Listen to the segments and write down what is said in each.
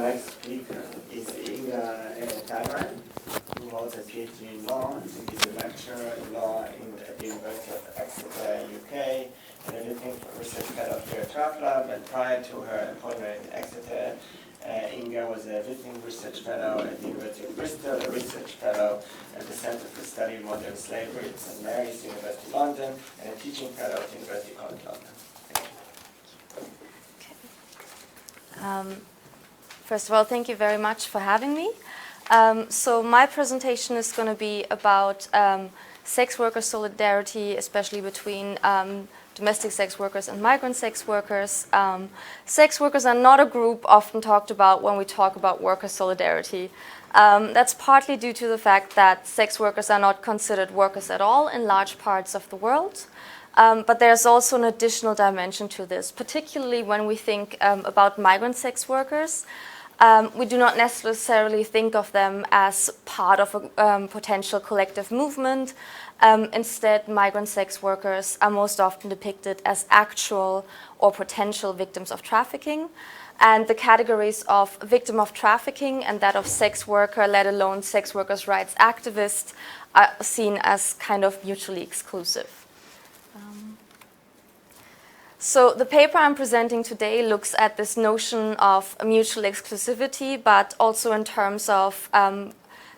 next speaker is Inga Thiemann, who holds a PhD in law and is a lecturer in law at the University of Exeter, UK, and a visiting research fellow here at Trafficking. And prior to her employment in Exeter, Inga was a visiting research fellow at the University of Bristol, a research fellow at the Centre for the Study of Modern Slavery at St Mary's, University of London, and a teaching fellow at the University College London. First of all, thank you very much for having me. So my presentation is going to be about sex worker solidarity, especially between domestic sex workers and migrant sex workers. Sex workers are not a group often talked about when we talk about worker solidarity. That's partly due to the fact that sex workers are not considered workers at all in large parts of the world. But there's also an additional dimension to this, particularly when we think about migrant sex workers. We do not necessarily think of them as part of a potential collective movement. Instead, migrant sex workers are most often depicted as actual or potential victims of trafficking. And the categories of victim of trafficking and that of sex worker, let alone sex workers' rights activist, are seen as kind of mutually exclusive. So the paper I'm presenting today looks at this notion of mutual exclusivity, but also in terms of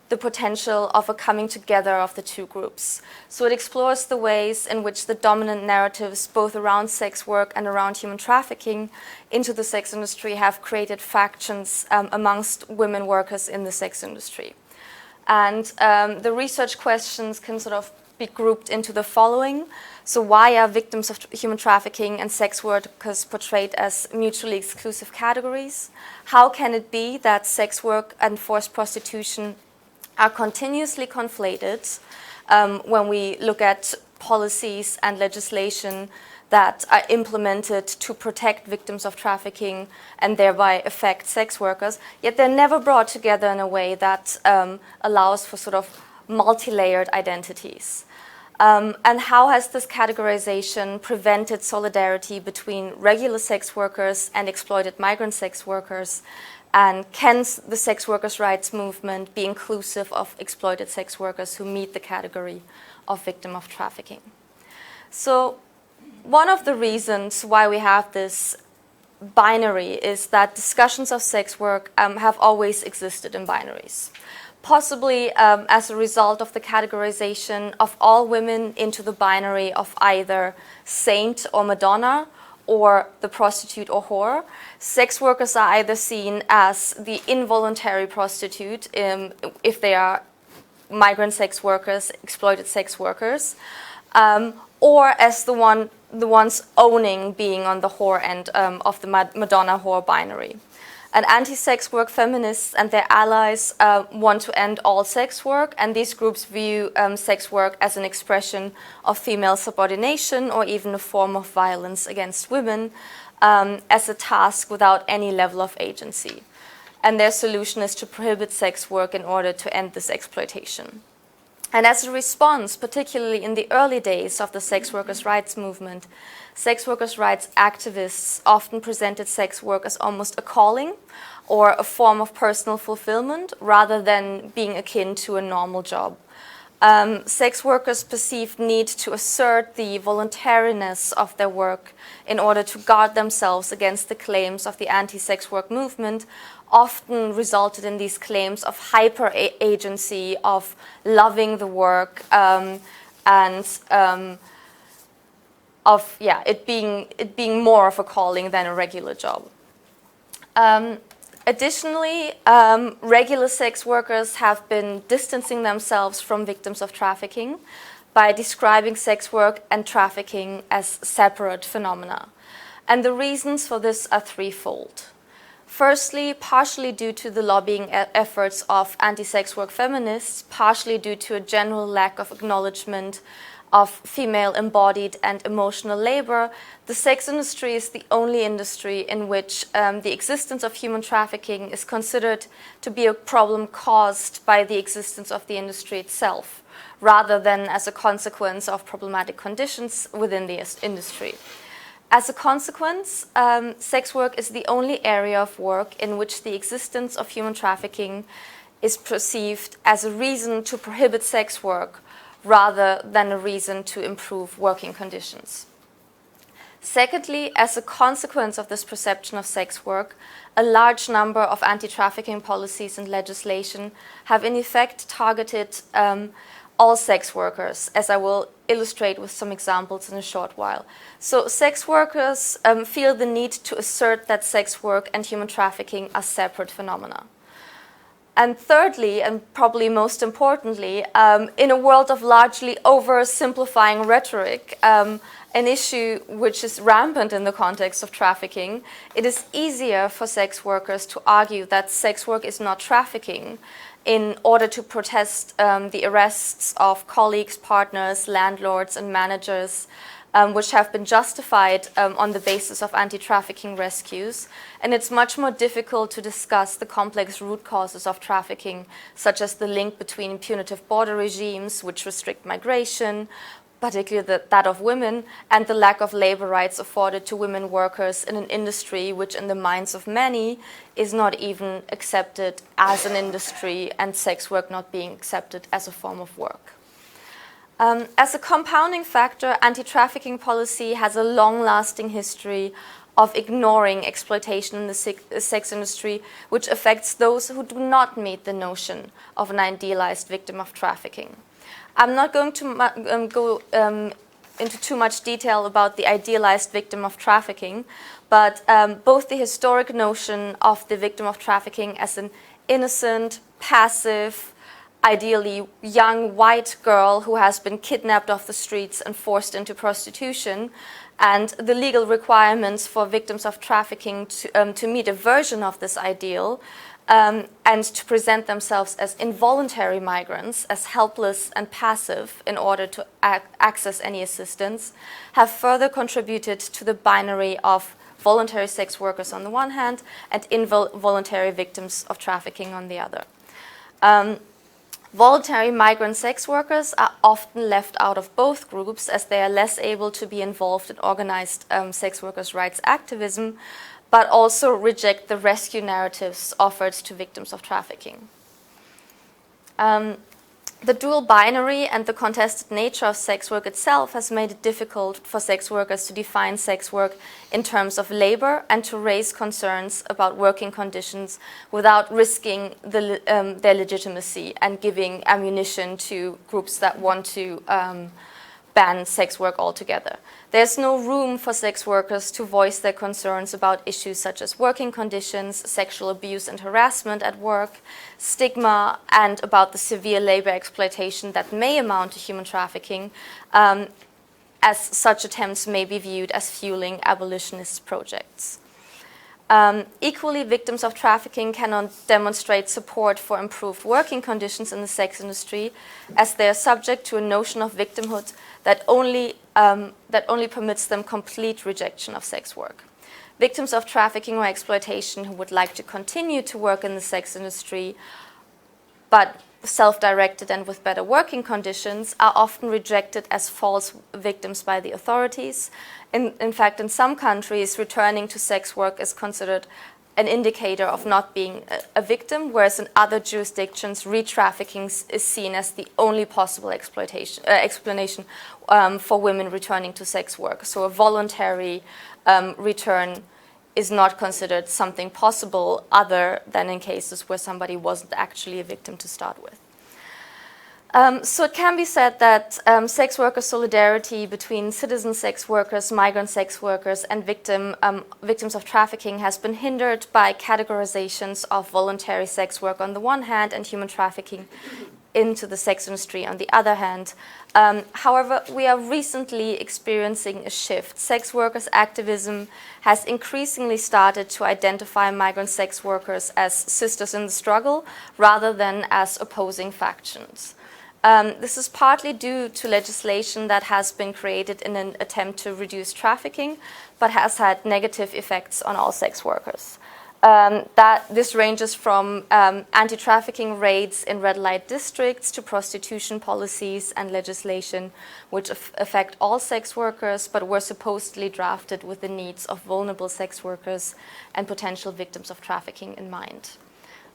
the potential of a coming together of the two groups. So it explores the ways in which the dominant narratives, both around sex work and around human trafficking into the sex industry, have created factions amongst women workers in the sex industry. And the research questions can sort of be grouped into the following. So why are victims of human trafficking and sex workers portrayed as mutually exclusive categories? How can it be that sex work and forced prostitution are continuously conflated when we look at policies and legislation that are implemented to protect victims of trafficking and thereby affect sex workers, yet they're never brought together in a way that allows for sort of multi-layered identities? And how has this categorization prevented solidarity between regular sex workers and exploited migrant sex workers? And can the sex workers' rights movement be inclusive of exploited sex workers who meet the category of victim of trafficking? So one of the reasons why we have this binary is that discussions of sex work have always existed in binaries. Possibly as a result of the categorization of all women into the binary of either saint or Madonna or the prostitute or whore. Sex workers are either seen as the involuntary prostitute if they are migrant sex workers, exploited sex workers, or as the ones owning being on the whore end of the Madonna whore binary. And anti-sex work feminists and their allies want to end all sex work, and these groups view sex work as an expression of female subordination or even a form of violence against women as a task without any level of agency. And their solution is to prohibit sex work in order to end this exploitation. And as a response, particularly in the early days of the sex workers' rights movement, sex workers' rights activists often presented sex work as almost a calling or a form of personal fulfillment rather than being akin to a normal job. Sex workers' perceived need to assert the voluntariness of their work in order to guard themselves against the claims of the anti-sex work movement often resulted in these claims of hyper-agency, of loving the work, and of it being more of a calling than a regular job. Additionally, regular sex workers have been distancing themselves from victims of trafficking by describing sex work and trafficking as separate phenomena. And the reasons for this are threefold. Firstly, partially due to the lobbying efforts of anti-sex work feminists, partially due to a general lack of acknowledgement of female embodied and emotional labor, the sex industry is the only industry in which the existence of human trafficking is considered to be a problem caused by the existence of the industry itself, rather than as a consequence of problematic conditions within the industry. As a consequence, sex work is the only area of work in which the existence of human trafficking is perceived as a reason to prohibit sex work rather than a reason to improve working conditions. Secondly, as a consequence of this perception of sex work, a large number of anti-trafficking policies and legislation have in effect targeted all sex workers, as I will illustrate with some examples in a short while. So sex workers feel the need to assert that sex work and human trafficking are separate phenomena. And thirdly, and probably most importantly, in a world of largely oversimplifying rhetoric, an issue which is rampant in the context of trafficking, it is easier for sex workers to argue that sex work is not trafficking in order to protest the arrests of colleagues, partners, landlords, and managers, which have been justified on the basis of anti-trafficking rescues. And it's much more difficult to discuss the complex root causes of trafficking, such as the link between punitive border regimes, which restrict migration, particularly that of women, and the lack of labor rights afforded to women workers in an industry which, in the minds of many, is not even accepted as an industry, and sex work not being accepted as a form of work. As a compounding factor, anti-trafficking policy has a long-lasting history of ignoring exploitation in the sex industry, which affects those who do not meet the notion of an idealized victim of trafficking. I'm not going to go into too much detail about the idealized victim of trafficking, but both the historic notion of the victim of trafficking as an innocent, passive, ideally young white girl who has been kidnapped off the streets and forced into prostitution, and the legal requirements for victims of trafficking to meet a version of this ideal, and to present themselves as involuntary migrants, as helpless and passive in order to access any assistance, have further contributed to the binary of voluntary sex workers on the one hand and involuntary victims of trafficking on the other. Voluntary migrant sex workers are often left out of both groups, as they are less able to be involved in organized sex workers' rights activism, but also reject the rescue narratives offered to victims of trafficking. The dual binary and the contested nature of sex work itself has made it difficult for sex workers to define sex work in terms of labor and to raise concerns about working conditions without risking their legitimacy and giving ammunition to groups that want to ban sex work altogether. There's no room for sex workers to voice their concerns about issues such as working conditions, sexual abuse and harassment at work, stigma, and about the severe labor exploitation that may amount to human trafficking, as such attempts may be viewed as fueling abolitionist projects. Equally, victims of trafficking cannot demonstrate support for improved working conditions in the sex industry, as they are subject to a notion of victimhood that only permits them complete rejection of sex work. Victims of trafficking or exploitation who would like to continue to work in the sex industry, but self-directed and with better working conditions, are often rejected as false victims by the authorities. In fact, in some countries, returning to sex work is considered an indicator of not being a victim, whereas in other jurisdictions, re-trafficking is seen as the only possible explanation for women returning to sex work. So a voluntary return is not considered something possible other than in cases where somebody wasn't actually a victim to start with. So it can be said that sex worker solidarity between citizen sex workers, migrant sex workers, and victims of trafficking has been hindered by categorizations of voluntary sex work on the one hand and human trafficking into the sex industry on the other hand. However, we are recently experiencing a shift. Sex workers' activism has increasingly started to identify migrant sex workers as sisters in the struggle rather than as opposing factions. This is partly due to legislation that has been created in an attempt to reduce trafficking, but has had negative effects on all sex workers. That this ranges from anti-trafficking raids in red light districts to prostitution policies and legislation which affect all sex workers but were supposedly drafted with the needs of vulnerable sex workers and potential victims of trafficking in mind.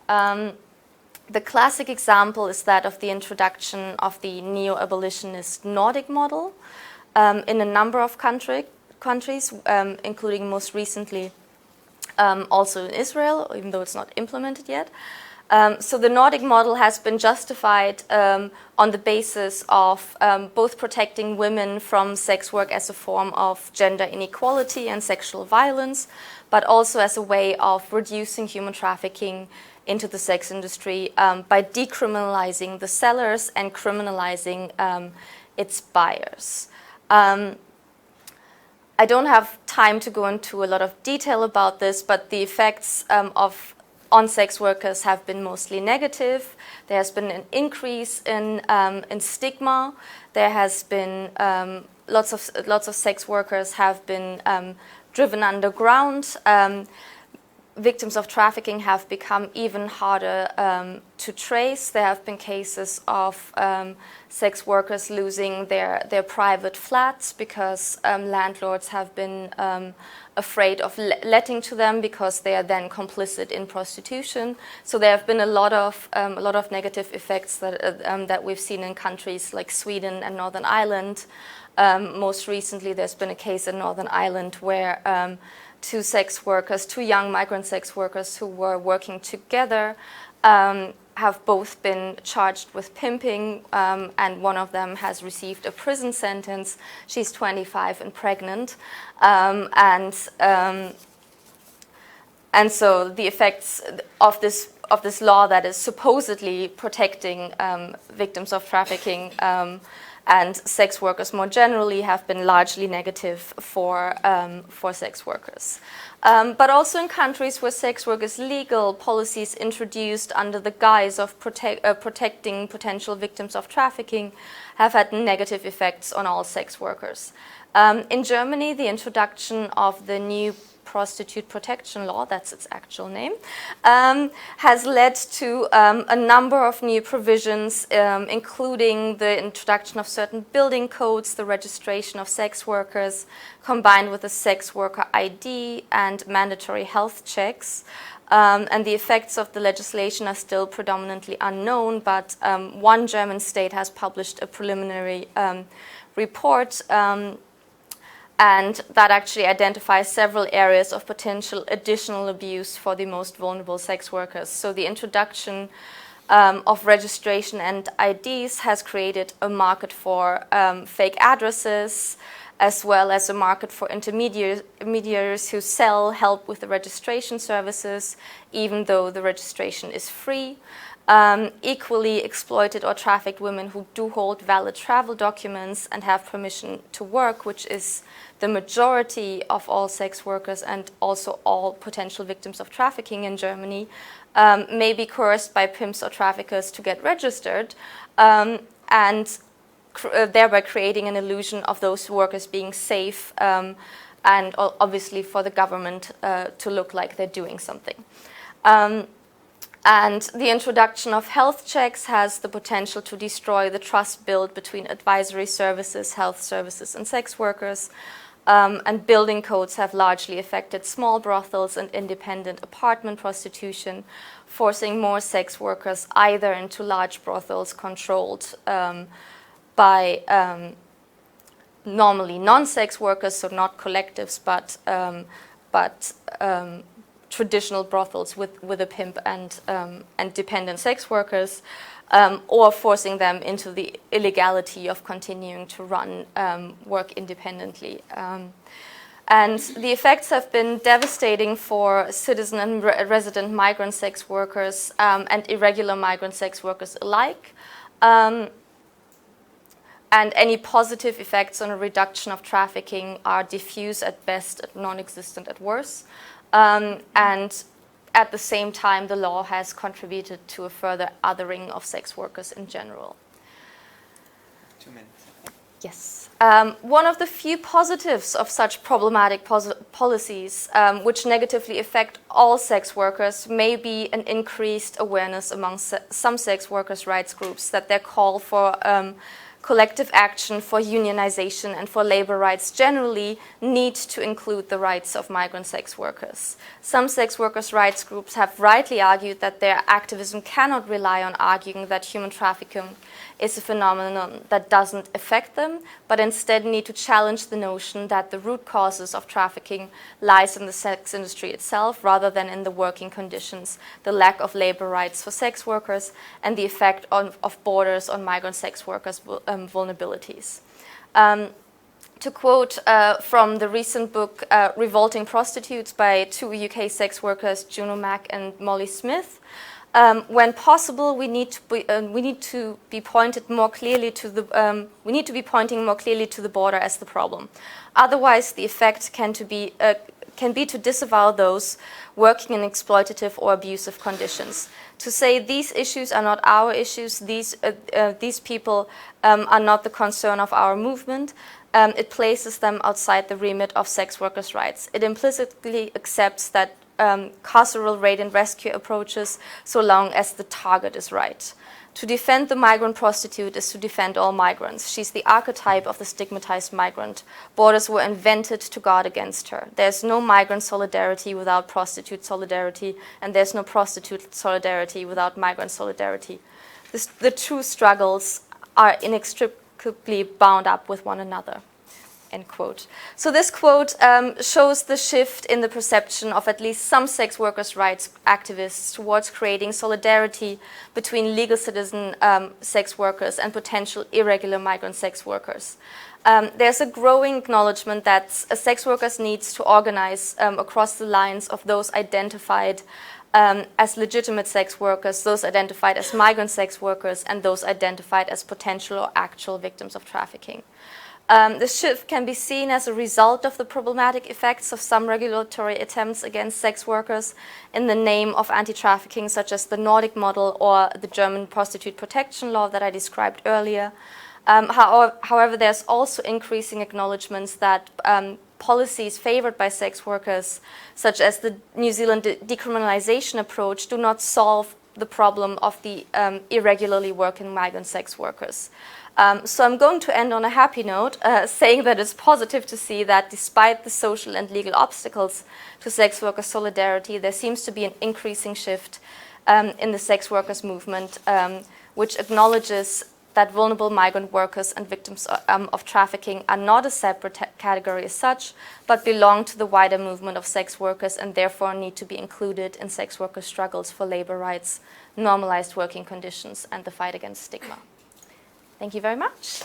The classic example is that of the introduction of the neo-abolitionist Nordic model in a number of countries, including most recently also in Israel, even though it's not implemented yet. So the Nordic model has been justified on the basis of both protecting women from sex work as a form of gender inequality and sexual violence, but also as a way of reducing human trafficking into the sex industry by decriminalizing the sellers and criminalizing its buyers. I don't have time to go into a lot of detail about this, but the effects on sex workers have been mostly negative. There has been an increase in stigma. There has been lots of sex workers have been driven underground. Victims of trafficking have become even harder to trace. There have been cases of sex workers losing their private flats because landlords have been afraid of letting to them because they are then complicit in prostitution. So there have been a lot of negative effects that we've seen in countries like Sweden and Northern Ireland. Most recently, there's been a case in Northern Ireland where two young migrant sex workers who were working together have both been charged with pimping, and one of them has received a prison sentence. She's 25 and pregnant, and so the effects of this law that is supposedly protecting victims of trafficking and sex workers more generally have been largely negative for sex workers. But also in countries where sex work is legal, policies introduced under the guise of protecting potential victims of trafficking have had negative effects on all sex workers. In Germany, the introduction of the new prostitute protection law, that's its actual name, has led to a number of new provisions, including the introduction of certain building codes, the registration of sex workers, combined with a sex worker ID and mandatory health checks. And the effects of the legislation are still predominantly unknown, but one German state has published a preliminary report and that actually identifies several areas of potential additional abuse for the most vulnerable sex workers. So the introduction of registration and IDs has created a market for fake addresses, as well as a market for intermediaries who sell help with the registration services, even though the registration is free. Equally exploited or trafficked women who do hold valid travel documents and have permission to work, which is the majority of all sex workers and also all potential victims of trafficking in Germany, may be coerced by pimps or traffickers to get registered, and thereby creating an illusion of those workers being safe, and obviously for the government to look like they're doing something. And the introduction of health checks has the potential to destroy the trust built between advisory services, health services, and sex workers. And building codes have largely affected small brothels and independent apartment prostitution, forcing more sex workers either into large brothels controlled by normally non-sex workers, so not collectives, but traditional brothels with a pimp and dependent sex workers, or forcing them into the illegality of continuing to run work independently. And the effects have been devastating for citizen and resident migrant sex workers and irregular migrant sex workers alike. And any positive effects on a reduction of trafficking are diffuse at best, non-existent at worst. And at the same time, the law has contributed to a further othering of sex workers in general. 2 minutes. Yes. One of the few positives of such problematic policies, which negatively affect all sex workers, may be an increased awareness among some sex workers' rights groups that their call for collective action, for unionization, and for labor rights generally need to include the rights of migrant sex workers. Some sex workers' rights groups have rightly argued that their activism cannot rely on arguing that human trafficking is a phenomenon that doesn't affect them, but instead need to challenge the notion that the root causes of trafficking lies in the sex industry itself rather than in the working conditions, the lack of labor rights for sex workers, and the effect of borders on migrant sex workers' vulnerabilities. To quote from the recent book Revolting Prostitutes by 2 UK sex workers, Juno Mack and Molly Smith, when possible, we need to be pointing more clearly to the border as the problem. Otherwise, the effect can be to disavow those working in exploitative or abusive conditions. To say these issues are not our issues, these people are not the concern of our movement, it places them outside the remit of sex workers' rights. It implicitly accepts that carceral raid and rescue approaches so long as the target is right. To defend the migrant prostitute is to defend all migrants. She's the archetype of the stigmatized migrant. Borders were invented to guard against her. There's no migrant solidarity without prostitute solidarity, and there's no prostitute solidarity without migrant solidarity. The two struggles are inextricably bound up with one another. End quote. So this quote shows the shift in the perception of at least some sex workers' rights activists towards creating solidarity between legal citizen sex workers and potential irregular migrant sex workers. There's a growing acknowledgement that sex workers needs to organize across the lines of those identified as legitimate sex workers, those identified as migrant sex workers, and those identified as potential or actual victims of trafficking. This shift can be seen as a result of the problematic effects of some regulatory attempts against sex workers in the name of anti-trafficking, such as the Nordic model or the German prostitute protection law that I described earlier. However, there's also increasing acknowledgements that policies favored by sex workers, such as the New Zealand decriminalization approach, do not solve the problem of the irregularly working migrant sex workers. So I'm going to end on a happy note, saying that it's positive to see that despite the social and legal obstacles to sex worker solidarity, there seems to be an increasing shift in the sex workers movement, which acknowledges that vulnerable migrant workers and victims of trafficking are not a separate category as such, but belong to the wider movement of sex workers and therefore need to be included in sex workers' struggles for labor rights, normalized working conditions, and the fight against stigma. Thank you very much.